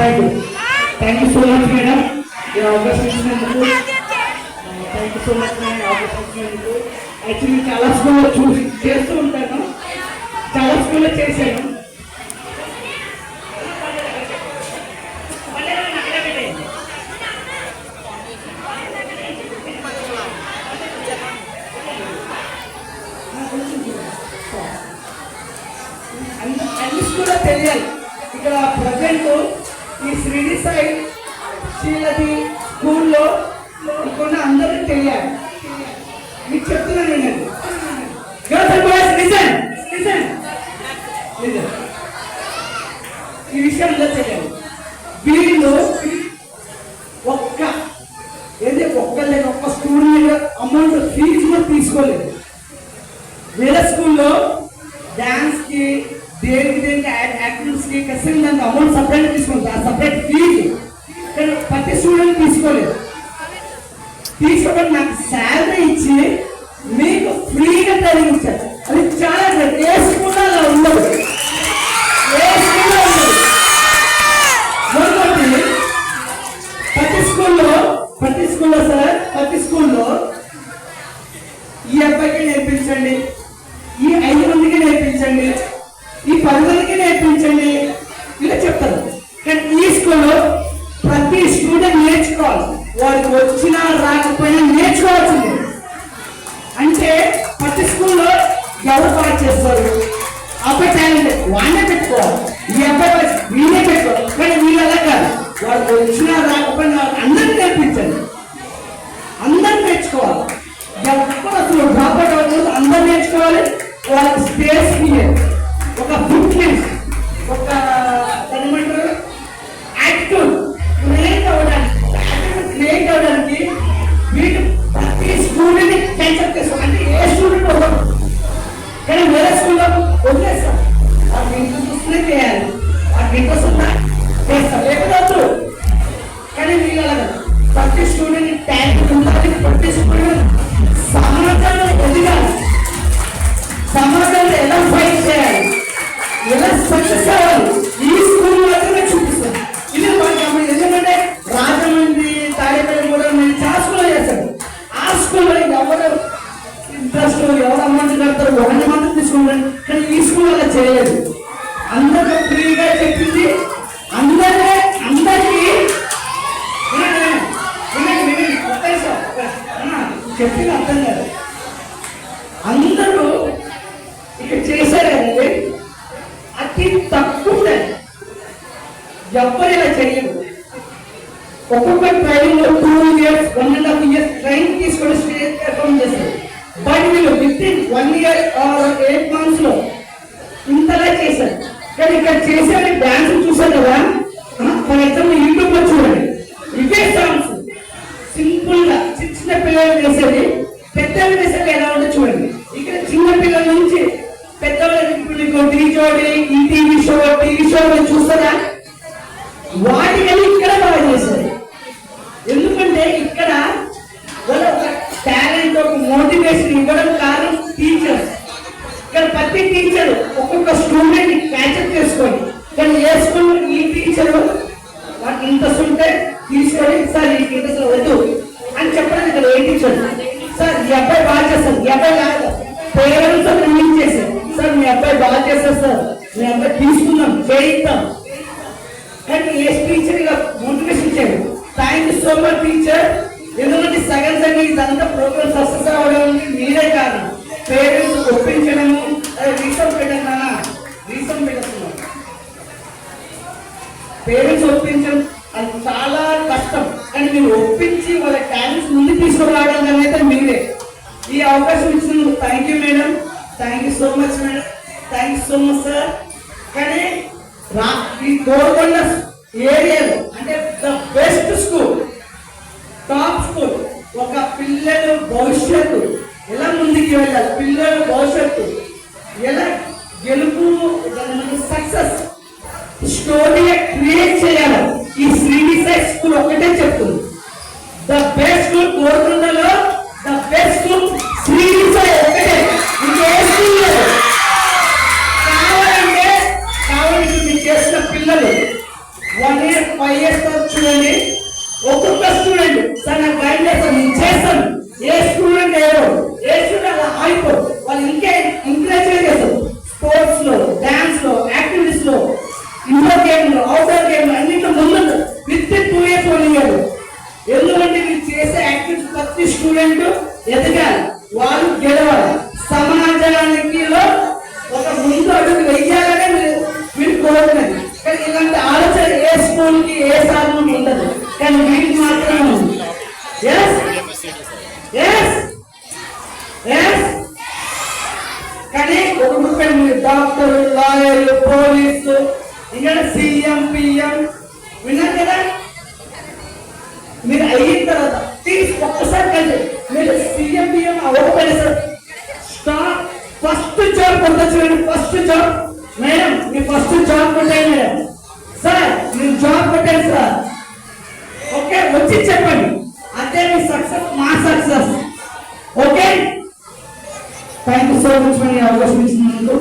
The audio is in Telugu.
Thank you thank you so much madam ఈ అవకాశం ఇచ్చినందుకు. Thank you so much madam అవకాశం ఇచ్చినందుకు. యాక్చువల్లీ చాలా స్కూల్లో చేస్తూ ఉంటాను, చాలా స్కూల్లో చేశాను. అన్ని స్కూల్లో తెలియాలి. ఇక్కడ ప్రజెంట్ ఈ శ్రీడి సాయి శ్రీలది స్కూల్లో ఇక్కడ అందరికీ తెలియాలి. మీకు చెప్తున్నాను నేను, ఈ విషయంలో తెలియాలి. వీళ్ళు ఒక్క స్కూల్ మీద అమౌంట్ ఫీజు కూడా తీసుకోలేదు. వేరే స్కూల్లో డాన్స్ కి దేనికి యాక్టివిటీస్ కి ఖచ్చితంగా దానికి అమౌంట్ సపరేట్ తీసుకుంటారు, సపరేట్ ఫీజు. కానీ ప్రతి స్టూడెంట్ తీసుకోలేదు. తీసుకోవడం నాకు శాలరీ ఇచ్చి మీకు ఫ్రీగా ట్రైనింగ్ ఇచ్చారు. అది చాలా ఏ స్కూల్లో అలా ఉండదు, ఏ స్కూల్లో ఉండదు. ప్రతి స్కూల్లో సార్, ప్రతి స్కూల్లో ఈ అబ్బాయికి నేర్పించండి, ఈ 5 మందికి నేర్పించండి, ఈ 10 మందికి నేర్పించండి ఇలా చెప్తారు. కానీ ఈ స్కూల్లో ప్రతి స్టూడెంట్ నేర్చుకోవాలి, వాడికి వచ్చినా రాకపోయినా నేర్చుకోవాల్సింది. అంటే ప్రతి స్కూల్లో ఎవరు బాగా చేస్తారు, అబ్బాయి టాలెంట్ వాడినే పెట్టుకోవాలి, ఈ అబ్బాయి వీళ్ళే పెట్టుకోవాలి. కానీ వీళ్ళు అలా కాదు, వాడికి వచ్చినా రాకపోయినా అందరినీ నేర్పించండి, అందరూ నేర్చుకోవాలి. ఎప్పుడు అసలు డ్రాప్అవుట్ అవ్వకూడదు, అందరూ నేర్చుకోవాలి. వాళ్ళకి స్పేస్ ఇయ్యాలి, ఒక ఫిట్నెస్, ఒక ఏమంటారు యాక్టివ్ క్రియేట్ అవ్వడానికి వీళ్ళు ప్రతి స్టూడెంట్ క్యాన్సర్ చేసుకోవాలి. అంటే ఏ స్టూడెంట్ అవ్వదు, కానీ వేరే స్కూల్లో వదిలేస్తాం. వాళ్ళకి ఇంట్రెస్ట్ వస్తూనే చేయాలి, వాళ్ళకి ఇంట్రెస్ట్ ఉందా చేస్తారు, లేకపోతే. కానీ వీళ్ళు అలాగా ప్రతి స్టూడెంట్ టాలెంట్ ఉండాలి, ప్రతి స్టూడెంట్ సమాజంలో ఎదగాలి, సమాజంలో ఎలా ఫైట్ చేయాలి, ఎలా సక్సెస్ అవ్వాలి, ఈ స్కూల్ మాత్రమే చూపిస్తారు. ఇది మనకి ఎందుకంటే రాజమండ్రి, తాడేపల్లిగూడెం చాలా స్కూల్లో చేస్తారు. ఆ స్కూల్లో ఎవరు ఇంట్రెస్ట్, ఎవరు అమౌంట్ కడతారు, 100 మంది తీసుకుంటారు. కానీ ఈ స్కూల్ అలా చేయలేదు, అందరూ ఫ్రీగా చెప్పింది. అందరికీ చెప్పింది అర్థం కాదు. అందరూ ఇక్కడ చేశారంటే అతి తక్కువ ఎవ్వరు ఇలా చేయరు. ఒక్కొక్క ట్రైనింగ్ లో 2 years 1.5 years ట్రైన్ తీసుకొని స్టేజ్ పెర్ఫార్మ్ చేస్తారు. బట్ వీళ్ళు వితిన్ 1 year or 8 months లో ఇంతలా చేశారు. కానీ ఇక్కడ చేసే డాన్స్ చూసారు కదా, ఫర్ ఎగ్జాంపుల్ యూట్యూబ్ లో చూడండి, ఇవే సాంగ్స్ సింపుల్ గా చిన్న పిల్లలు వేసేది, పెద్దలు వేసేది ఎలా ఉందో చూడండి. ఇక్కడ చిన్న పిల్లల నుంచి పెద్దవాళ్ళు ఢీ జోడి, ఈ టీవీ షో చూస్తారా, వాటికని ఇక్కడ బాగా చేశారు. ఎందుకంటే ఇక్కడ వాళ్ళ ఒక టాలెంట్, ఒక మోటివేషన్ ఇవ్వడం కారణం టీచర్స్. ఇక్కడ ప్రతి టీచర్ ఒక్కొక్క స్టూడెంట్ క్యాచప్ చేసుకోండి. కానీ ఏ స్కూల్ ఈ టీచర్ వాటికి ఇంట్రెస్ట్ ఉంటే తీసుకొని, సార్ ఈ ఇంట్రెస్ట్ వద్దు అని చెప్పడం. ఇక్కడ ఏ టీచర్ సార్ ఈ అబ్బాయి బాగా చేస్తారు, ఈ అబ్బాయి కాదు, పేరెంట్స్ రిలీజ్ చేశారు, సార్ మీ అబ్బాయి బాగా చేస్తారు, సార్ మీ అబ్బాయి తీసుకుందాం చేయిద్దాం. కానీ ఏ టీచర్ ఇలా మోటివేషన్ చేయదు. Thank you so much teacher. ఎందుకంటే సగం ఇదంతా ప్రోగ్రామ్ సక్సెస్ అవ్వడానికి మీరే కారణం. పేరెంట్స్ ఒప్పించడము, రీసెంట్ పెట్టేస్తున్నారు, పేరెంట్స్ ఒప్పించడం అది చాలా కష్టం. కానీ మీరు ఒప్పించి వాళ్ళ టాలెంట్స్ ముందు తీసుకురావడం అనేది మీరే. ఈ అవకాశం ఇచ్చినందుకు thank you madam, thank you so much madam, thank you so much sir. కానీ ఈ గోల్కొండ ఏరియాలో అంటే the best school, top school, ఒక పిల్లలు భవిష్యత్తు ఎలా ముందుకు వెళ్ళాలి, పిల్లల భవిష్యత్తు ఎలా గెలుపు సక్సెస్ స్టోరీగా క్రియేట్ చేయాలి, ఈ శ్రీడి సాయి స్కూల్ ఒకటే చెప్తుంది. ద బెస్ట్ స్కూల్ కోరుకుండలో, the best school Shirdi Sai ఒకటే, ఇంకే స్కూల్ లేదు. కావాలంటే మీరు చేసిన పిల్లలు 1 year గేమ్ లో, అవుట్డోర్ గేమ్ లో అన్నింటిలో ముందు విత్ 2 years 1 year. ఎందుకంటే మీరు చేసే యాక్టివిటీ ప్రతి స్టూడెంట్ ఎదగాలి, వాళ్ళు గెలవాలి, సమాజానికి ఒక ముందు అడుగు వెయ్యాలనే మీరు కోరుతున్నది. కానీ ఇలాంటి ఆలోచన ఏ స్కూల్ కి ఏ సాధనకి ఉండదు, కానీ వీటికి మాత్రమే ఉంది. కానీ ఒక గ్రూప్ డాక్టర్, లాయర్లు, పోలీసు, ఇంకా సీఎం, పిఎం విన్నారు కదా. మీరు అయిన తర్వాత ప్లీజ్ ఒక్కసారి కలిసి మీరు సీఎం, పిఎం అవ్వకపోయినా సార్ స్టార్ట్ ఫస్ట్ జాబ్ కొట్టచ్చు. ఫస్ట్ జాబ్ మేడం, మీ ఫస్ట్ జాబ్ కొట్టాయి మేడం. సార్ మీరు జాబ్ కొట్టారు సార్, ఓకే వచ్చి చెప్పండి, అదే మీ సక్సెస్, మా success. Okay, thank you so much. అవకాశం ఇచ్చినందుకు.